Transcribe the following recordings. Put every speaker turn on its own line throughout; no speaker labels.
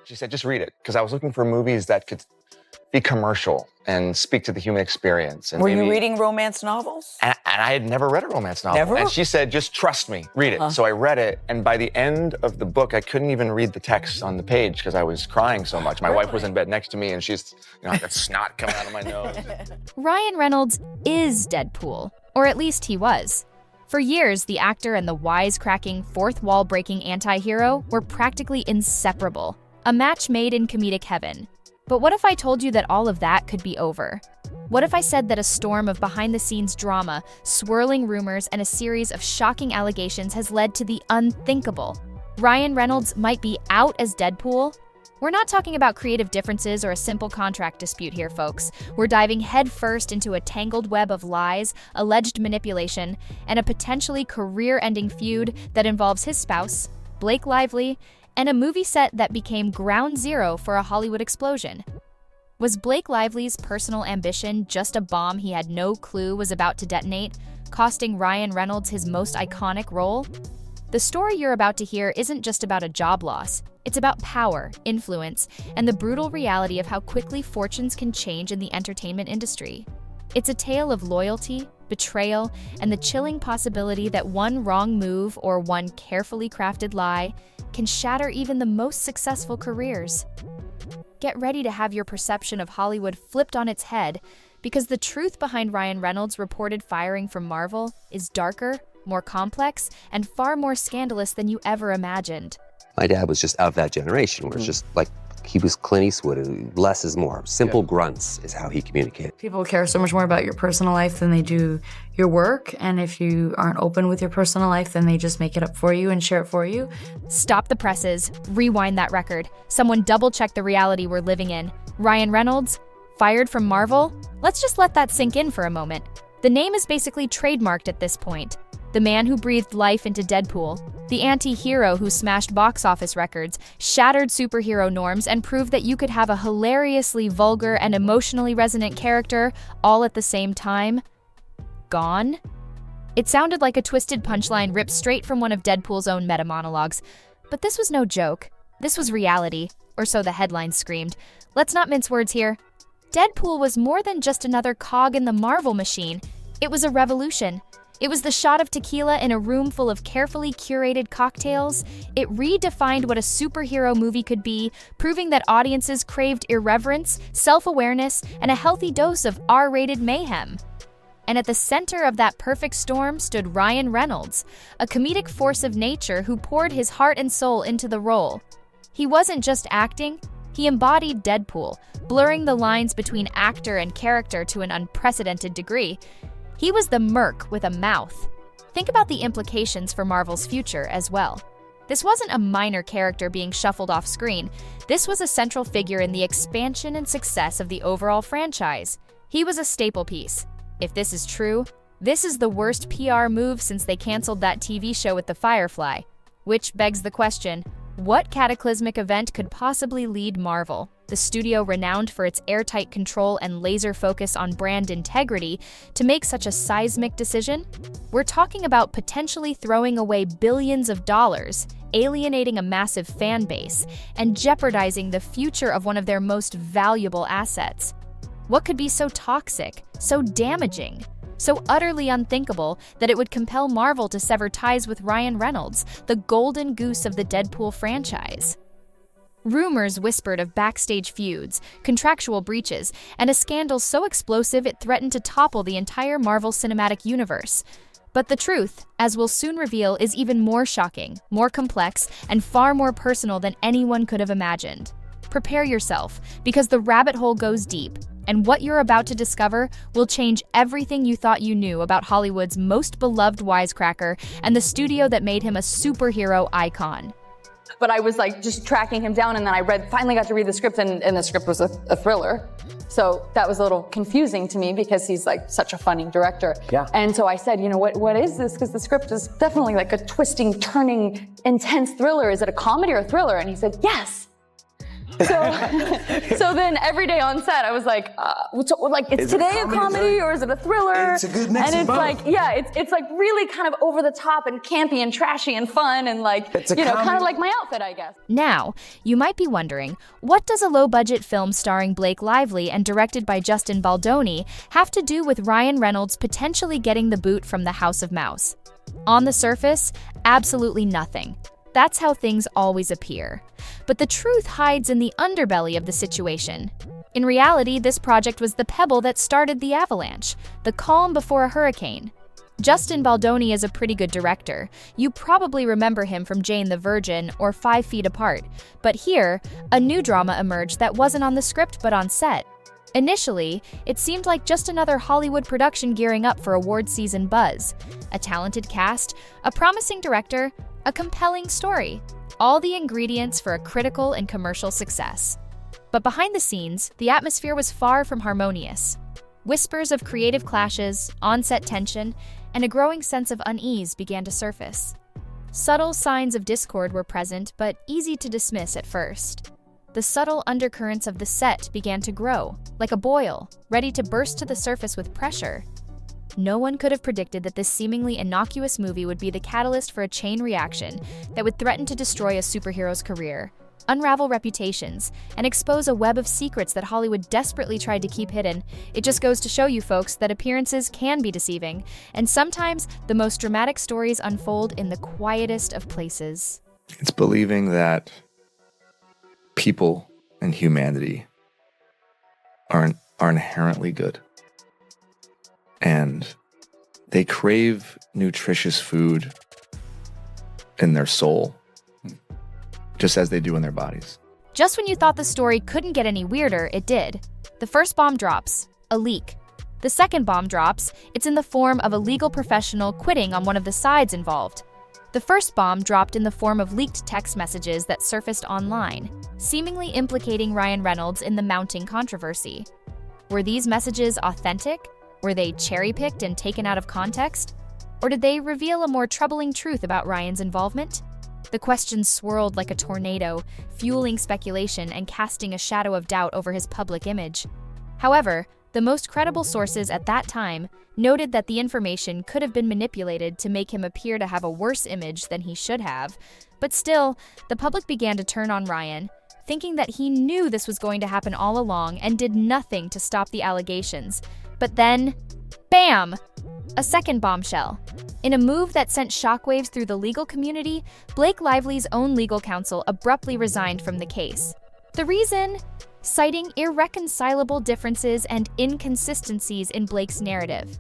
She said, just read it, because I was looking for movies that could be commercial and speak to the human experience. And
were you reading romance novels?
And I had never read a romance novel.
Never?
And she said, just trust me, read it. So I read it, and by the end of the book, I couldn't even read the text on the page because I was crying so much. My wife was in bed next to me, and she's, I got snot coming out of my nose.
Ryan Reynolds is Deadpool, or at least he was. For years, the actor and the wisecracking, fourth-wall-breaking anti-hero were practically inseparable, a match made in comedic heaven. But what if I told you that all of that could be over? What if I said that a storm of behind-the-scenes drama, swirling rumors, and a series of shocking allegations has led to the unthinkable? Ryan Reynolds might be out as Deadpool? We're not talking about creative differences or a simple contract dispute here, folks. We're diving headfirst into a tangled web of lies, alleged manipulation, and a potentially career-ending feud that involves his spouse, Blake Lively, and a movie set that became ground zero for a Hollywood explosion. Was Blake Lively's personal ambition just a bomb he had no clue was about to detonate, costing Ryan Reynolds his most iconic role? The story you're about to hear isn't just about a job loss. It's about power, influence, and the brutal reality of how quickly fortunes can change in the entertainment industry. It's a tale of loyalty, betrayal, and the chilling possibility that one wrong move or one carefully crafted lie can shatter even the most successful careers. Get ready to have your perception of Hollywood flipped on its head, because the truth behind Ryan Reynolds' reported firing from Marvel is darker, more complex, and far more scandalous than you ever imagined.
My dad was just of that generation where it's just like, he was Clint Eastwood, less is more. Simple grunts is how he communicated.
People care so much more about your personal life than they do your work, and if you aren't open with your personal life, then they just make it up for you and share it for you.
Stop the presses, rewind that record. Someone double-check the reality we're living in. Ryan Reynolds, fired from Marvel? Let's just let that sink in for a moment. The name is basically trademarked at this point. The man who breathed life into Deadpool, the anti-hero who smashed box office records, shattered superhero norms, and proved that you could have a hilariously vulgar and emotionally resonant character all at the same time. Gone? It sounded like a twisted punchline ripped straight from one of Deadpool's own meta-monologues. But this was no joke. This was reality, or so the headlines screamed. Let's not mince words here. Deadpool was more than just another cog in the Marvel machine. It was a revolution. It was the shot of tequila in a room full of carefully curated cocktails. It redefined what a superhero movie could be, proving that audiences craved irreverence, self-awareness, and a healthy dose of R-rated mayhem. And at the center of that perfect storm stood Ryan Reynolds, a comedic force of nature who poured his heart and soul into the role. He wasn't just acting, he embodied Deadpool, blurring the lines between actor and character to an unprecedented degree. He was the merc with a mouth. Think about the implications for Marvel's future as well. This wasn't a minor character being shuffled off screen. This was a central figure in the expansion and success of the overall franchise. He was a staple piece. If this is true, this is the worst PR move since they canceled that TV show with the Firefly. Which begs the question, what cataclysmic event could possibly lead Marvel, the studio renowned for its airtight control and laser focus on brand integrity, to make such a seismic decision? We're talking about potentially throwing away billions of dollars, alienating a massive fan base, and jeopardizing the future of one of their most valuable assets. What could be so toxic, so damaging, so utterly unthinkable that it would compel Marvel to sever ties with Ryan Reynolds, the golden goose of the Deadpool franchise? Rumors whispered of backstage feuds, contractual breaches, and a scandal so explosive it threatened to topple the entire Marvel Cinematic Universe. But the truth, as we'll soon reveal, is even more shocking, more complex, and far more personal than anyone could have imagined. Prepare yourself, because the rabbit hole goes deep, and what you're about to discover will change everything you thought you knew about Hollywood's most beloved wisecracker and the studio that made him a superhero icon.
But I was like just tracking him down, and then I finally got to read the script, and the script was a thriller. So that was a little confusing to me because he's like such a funny director.
Yeah.
And so I said, you know, what is this? Because the script is definitely like a twisting, turning, intense thriller. Is it a comedy or a thriller? And he said, yes. So then every day on set, I was like, is today a comedy or is it a thriller?
It's a good mix
And
of
it's
both.
like, yeah, it's like really kind of over the top and campy and trashy and fun and like,
It's a
kind
comedy.
of like my outfit, I guess.
Now, you might be wondering, what does a low-budget film starring Blake Lively and directed by Justin Baldoni have to do with Ryan Reynolds potentially getting the boot from the House of Mouse? On the surface, absolutely nothing. That's how things always appear. But the truth hides in the underbelly of the situation. In reality, this project was the pebble that started the avalanche, the calm before a hurricane. Justin Baldoni is a pretty good director. You probably remember him from Jane the Virgin or 5 Feet Apart. But here, a new drama emerged that wasn't on the script but on set. Initially, it seemed like just another Hollywood production gearing up for award season buzz. A talented cast, a promising director, a compelling story. All the ingredients for a critical and commercial success. But behind the scenes, the atmosphere was far from harmonious. Whispers of creative clashes, on-set tension, and a growing sense of unease began to surface. Subtle signs of discord were present, but easy to dismiss at first. The subtle undercurrents of the set began to grow, like a boil, ready to burst to the surface with pressure. No one could have predicted that this seemingly innocuous movie would be the catalyst for a chain reaction that would threaten to destroy a superhero's career, unravel reputations, and expose a web of secrets that Hollywood desperately tried to keep hidden. It just goes to show you folks that appearances can be deceiving, and sometimes the most dramatic stories unfold in the quietest of places.
It's believing that people and humanity are inherently good. And they crave nutritious food in their soul, just as they do in their bodies.
Just when you thought the story couldn't get any weirder, it did. The first bomb drops, a leak. The second bomb drops, it's in the form of a legal professional quitting on one of the sides involved. The first bomb dropped in the form of leaked text messages that surfaced online, seemingly implicating Ryan Reynolds in the mounting controversy. Were these messages authentic? Were they cherry-picked and taken out of context? Or did they reveal a more troubling truth about Ryan's involvement? The questions swirled like a tornado, fueling speculation and casting a shadow of doubt over his public image. However, the most credible sources at that time noted that the information could have been manipulated to make him appear to have a worse image than he should have. But still, the public began to turn on Ryan, thinking that he knew this was going to happen all along and did nothing to stop the allegations. But then, bam! A second bombshell. In a move that sent shockwaves through the legal community, Blake Lively's own legal counsel abruptly resigned from the case. The reason? Citing irreconcilable differences and inconsistencies in Blake's narrative.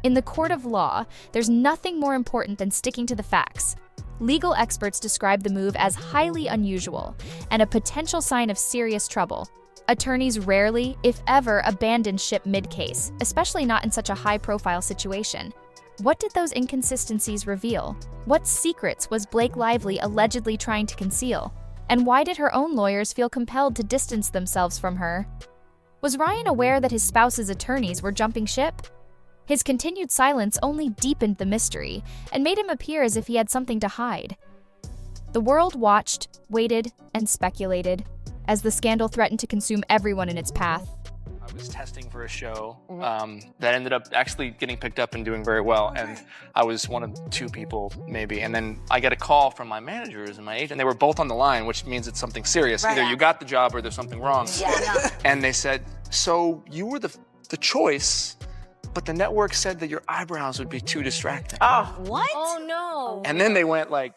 In the court of law, there's nothing more important than sticking to the facts. Legal experts describe the move as highly unusual and a potential sign of serious trouble. Attorneys rarely, if ever, abandon ship mid-case, especially not in such a high-profile situation. What did those inconsistencies reveal? What secrets was Blake Lively allegedly trying to conceal? And why did her own lawyers feel compelled to distance themselves from her? Was Ryan aware that his spouse's attorneys were jumping ship? His continued silence only deepened the mystery and made him appear as if he had something to hide. The world watched, waited, and speculated as the scandal threatened to consume everyone in its path.
I was testing for a show that ended up actually getting picked up and doing very well. And I was one of 2 people, maybe. And then I get a call from my managers and my agent. They were both on the line, which means it's something serious.
Right.
Either you got the job or there's something wrong.
Yeah.
And they said, so you were the choice, but the network said that your eyebrows would be too distracting.
What? Oh no.
And then they went like,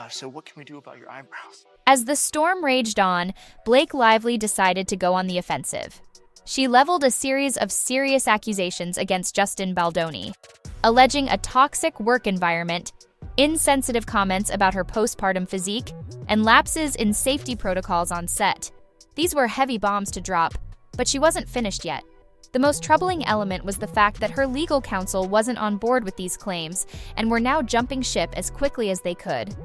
so what can we do about your eyebrows?
As the storm raged on, Blake Lively decided to go on the offensive. She leveled a series of serious accusations against Justin Baldoni, alleging a toxic work environment, insensitive comments about her postpartum physique, and lapses in safety protocols on set. These were heavy bombs to drop, but she wasn't finished yet. The most troubling element was the fact that her legal counsel wasn't on board with these claims and were now jumping ship as quickly as they could.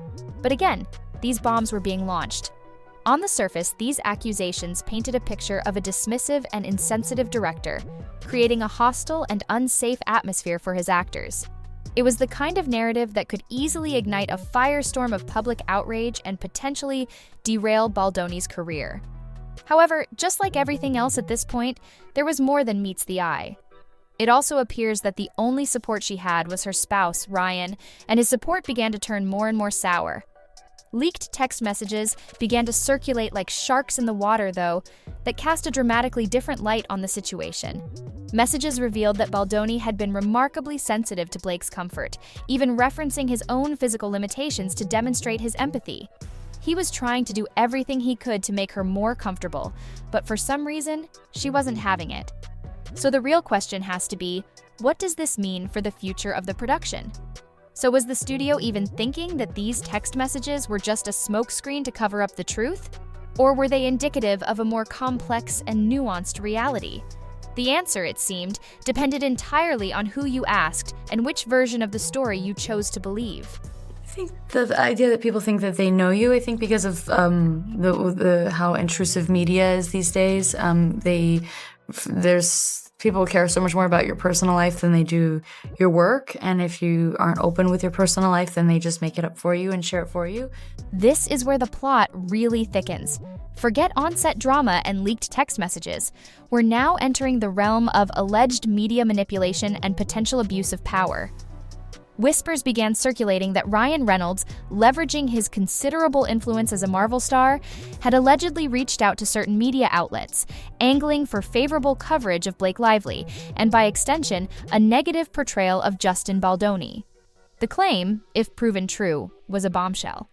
But again, these bombs were being launched. On the surface, these accusations painted a picture of a dismissive and insensitive director, creating a hostile and unsafe atmosphere for his actors. It was the kind of narrative that could easily ignite a firestorm of public outrage and potentially derail Baldoni's career. However, just like everything else at this point, there was more than meets the eye. It also appears that the only support she had was her spouse, Ryan, and his support began to turn more and more sour. Leaked text messages began to circulate like sharks in the water, though, that cast a dramatically different light on the situation. Messages revealed that Baldoni had been remarkably sensitive to Blake's comfort, even referencing his own physical limitations to demonstrate his empathy. He was trying to do everything he could to make her more comfortable, but for some reason, she wasn't having it. So the real question has to be, what does this mean for the future of the production? So was the studio even thinking that these text messages were just a smokescreen to cover up the truth? Or were they indicative of a more complex and nuanced reality? The answer, it seemed, depended entirely on who you asked and which version of the story you chose to believe.
I think the idea that people think that they know you, I think because of how intrusive media is these days, people care so much more about your personal life than they do your work. And if you aren't open with your personal life, then they just make it up for you and share it for you.
This is where the plot really thickens. Forget on-set drama and leaked text messages. We're now entering the realm of alleged media manipulation and potential abuse of power. Whispers began circulating that Ryan Reynolds, leveraging his considerable influence as a Marvel star, had allegedly reached out to certain media outlets, angling for favorable coverage of Blake Lively, and by extension, a negative portrayal of Justin Baldoni. The claim, if proven true, was a bombshell.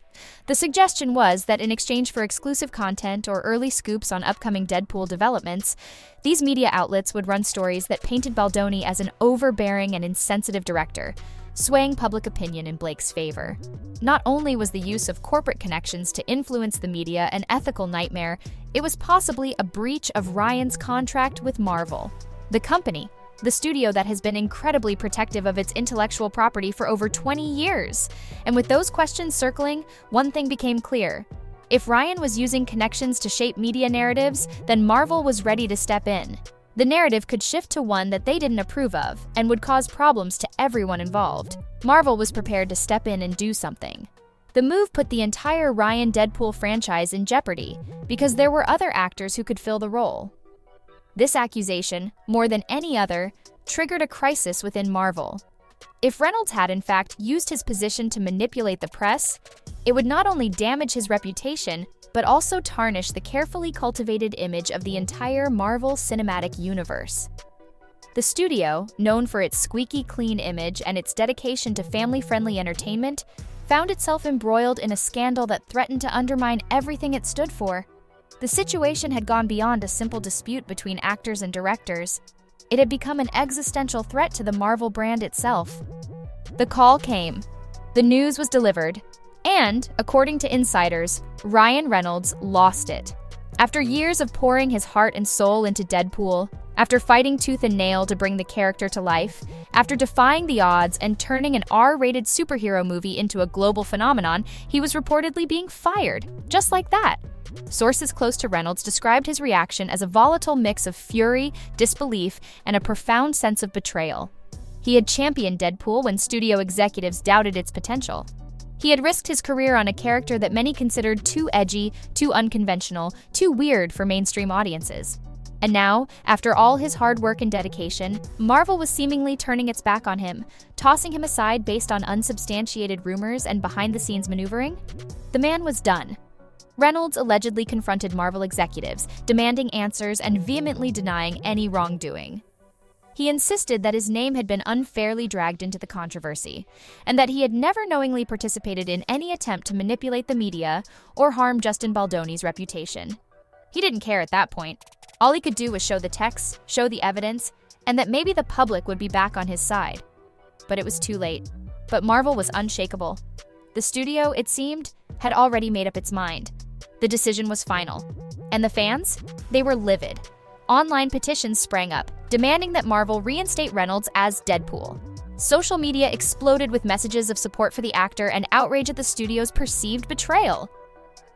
The suggestion was that in exchange for exclusive content or early scoops on upcoming Deadpool developments, these media outlets would run stories that painted Baldoni as an overbearing and insensitive director, swaying public opinion in Blake's favor. Not only was the use of corporate connections to influence the media an ethical nightmare, it was possibly a breach of Ryan's contract with Marvel. The company, the studio that has been incredibly protective of its intellectual property for over 20 years. And with those questions circling, one thing became clear. If Ryan was using connections to shape media narratives, then Marvel was ready to step in. The narrative could shift to one that they didn't approve of and would cause problems to everyone involved. Marvel was prepared to step in and do something. The move put the entire Ryan Deadpool franchise in jeopardy because there were other actors who could fill the role. This accusation, more than any other, triggered a crisis within Marvel. If Reynolds had in fact used his position to manipulate the press, it would not only damage his reputation, but also tarnish the carefully cultivated image of the entire Marvel Cinematic Universe. The studio, known for its squeaky clean image and its dedication to family-friendly entertainment, found itself embroiled in a scandal that threatened to undermine everything it stood for. The situation had gone beyond a simple dispute between actors and directors. It had become an existential threat to the Marvel brand itself. The call came. The news was delivered. And, according to insiders, Ryan Reynolds lost it. After years of pouring his heart and soul into Deadpool, after fighting tooth and nail to bring the character to life, after defying the odds and turning an R-rated superhero movie into a global phenomenon, he was reportedly being fired, just like that. Sources close to Reynolds described his reaction as a volatile mix of fury, disbelief, and a profound sense of betrayal. He had championed Deadpool when studio executives doubted its potential. He had risked his career on a character that many considered too edgy, too unconventional, too weird for mainstream audiences. And now, after all his hard work and dedication, Marvel was seemingly turning its back on him, tossing him aside based on unsubstantiated rumors and behind-the-scenes maneuvering. The man was done. Reynolds allegedly confronted Marvel executives, demanding answers and vehemently denying any wrongdoing. He insisted that his name had been unfairly dragged into the controversy, and that he had never knowingly participated in any attempt to manipulate the media or harm Justin Baldoni's reputation. He didn't care at that point. All he could do was show the texts, show the evidence, and that maybe the public would be back on his side. But it was too late. But Marvel was unshakable. The studio, it seemed, had already made up its mind. The decision was final. And the fans? They were livid. Online petitions sprang up, demanding that Marvel reinstate Reynolds as Deadpool. Social media exploded with messages of support for the actor and outrage at the studio's perceived betrayal.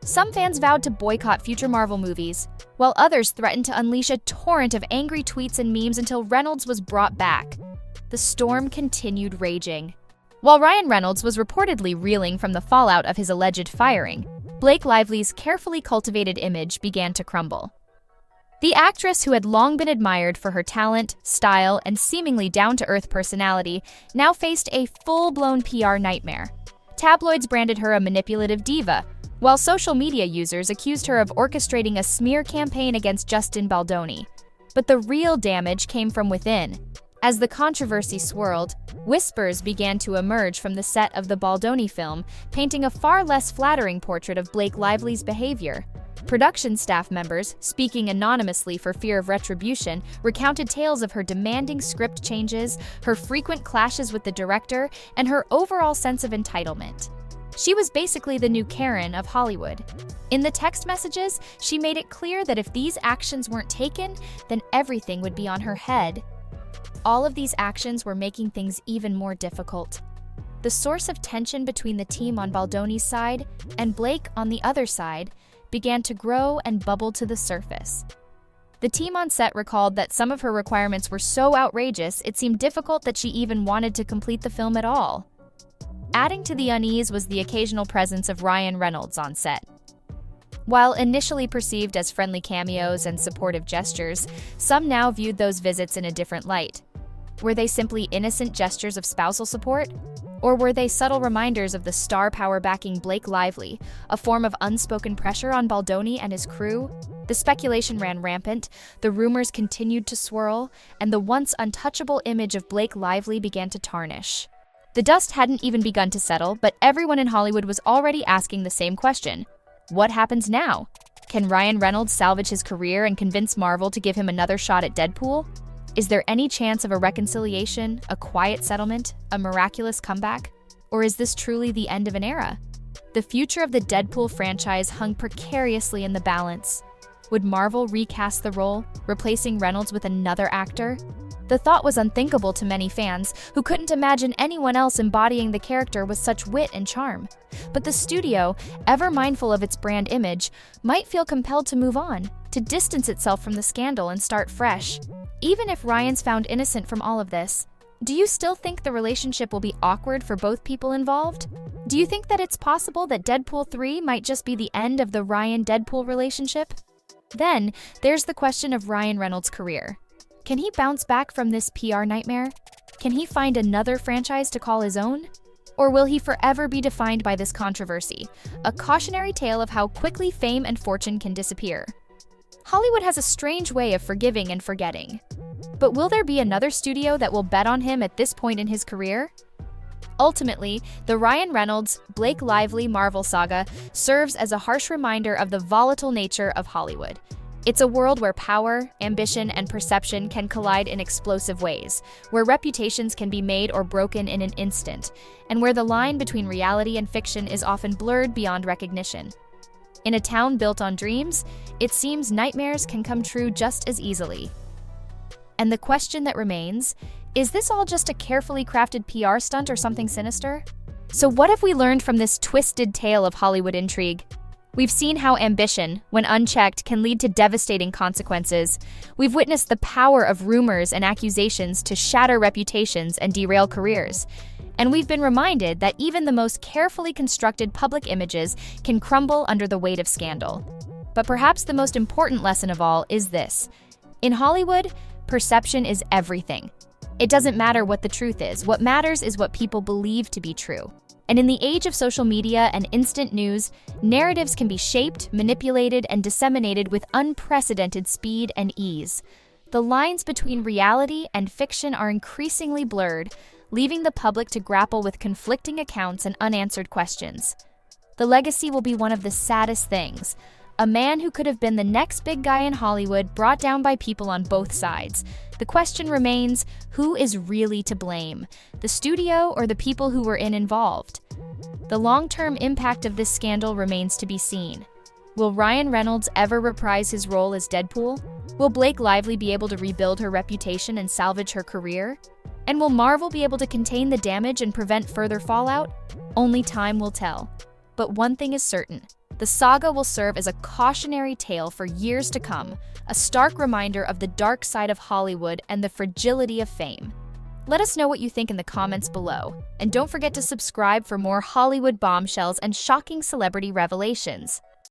Some fans vowed to boycott future Marvel movies, while others threatened to unleash a torrent of angry tweets and memes until Reynolds was brought back. The storm continued raging. While Ryan Reynolds was reportedly reeling from the fallout of his alleged firing, Blake Lively's carefully cultivated image began to crumble. The actress, who had long been admired for her talent, style, and seemingly down-to-earth personality, now faced a full-blown PR nightmare. Tabloids branded her a manipulative diva, while social media users accused her of orchestrating a smear campaign against Justin Baldoni. But the real damage came from within. As the controversy swirled, whispers began to emerge from the set of the Baldoni film, painting a far less flattering portrait of Blake Lively's behavior. Production staff members, speaking anonymously for fear of retribution, recounted tales of her demanding script changes, her frequent clashes with the director, and her overall sense of entitlement. She was basically the new Karen of Hollywood. In the text messages, she made it clear that if these actions weren't taken, then everything would be on her head. All of these actions were making things even more difficult. The source of tension between the team on Baldoni's side and Blake on the other side began to grow and bubble to the surface. The team on set recalled that some of her requirements were so outrageous it seemed difficult that she even wanted to complete the film at all. Adding to the unease was the occasional presence of Ryan Reynolds on set. While initially perceived as friendly cameos and supportive gestures, some now viewed those visits in a different light. Were they simply innocent gestures of spousal support? Or were they subtle reminders of the star power backing Blake Lively, a form of unspoken pressure on Baldoni and his crew? The speculation ran rampant, the rumors continued to swirl, and the once untouchable image of Blake Lively began to tarnish. The dust hadn't even begun to settle, but everyone in Hollywood was already asking the same question. What happens now? Can Ryan Reynolds salvage his career and convince Marvel to give him another shot at Deadpool? Is there any chance of a reconciliation, a quiet settlement, a miraculous comeback? Or is this truly the end of an era? The future of the Deadpool franchise hung precariously in the balance. Would Marvel recast the role, replacing Reynolds with another actor? The thought was unthinkable to many fans, who couldn't imagine anyone else embodying the character with such wit and charm. But the studio, ever mindful of its brand image, might feel compelled to move on, to distance itself from the scandal and start fresh. Even if Ryan's found innocent from all of this, do you still think the relationship will be awkward for both people involved? Do you think that it's possible that Deadpool 3 might just be the end of the Ryan-Deadpool relationship? Then, there's the question of Ryan Reynolds' career. Can he bounce back from this PR nightmare? Can he find another franchise to call his own? Or will he forever be defined by this controversy, a cautionary tale of how quickly fame and fortune can disappear? Hollywood has a strange way of forgiving and forgetting. But will there be another studio that will bet on him at this point in his career? Ultimately, the Ryan Reynolds, Blake Lively Marvel saga serves as a harsh reminder of the volatile nature of Hollywood. It's a world where power, ambition, and perception can collide in explosive ways, where reputations can be made or broken in an instant, and where the line between reality and fiction is often blurred beyond recognition. In a town built on dreams, it seems nightmares can come true just as easily. And the question that remains, is this all just a carefully crafted PR stunt or something sinister? So what have we learned from this twisted tale of Hollywood intrigue? We've seen how ambition, when unchecked, can lead to devastating consequences. We've witnessed the power of rumors and accusations to shatter reputations and derail careers. And we've been reminded that even the most carefully constructed public images can crumble under the weight of scandal. But perhaps the most important lesson of all is this. In Hollywood, perception is everything. It doesn't matter what the truth is. What matters is what people believe to be true. And in the age of social media and instant news, narratives can be shaped, manipulated, and disseminated with unprecedented speed and ease. The lines between reality and fiction are increasingly blurred, leaving the public to grapple with conflicting accounts and unanswered questions. The legacy will be one of the saddest things. A man who could have been the next big guy in Hollywood brought down by people on both sides. The question remains, who is really to blame? The studio or the people who were involved? The long-term impact of this scandal remains to be seen. Will Ryan Reynolds ever reprise his role as Deadpool? Will Blake Lively be able to rebuild her reputation and salvage her career? And will Marvel be able to contain the damage and prevent further fallout? Only time will tell. But one thing is certain. The saga will serve as a cautionary tale for years to come, a stark reminder of the dark side of Hollywood and the fragility of fame. Let us know what you think in the comments below. And don't forget to subscribe for more Hollywood bombshells and shocking celebrity revelations.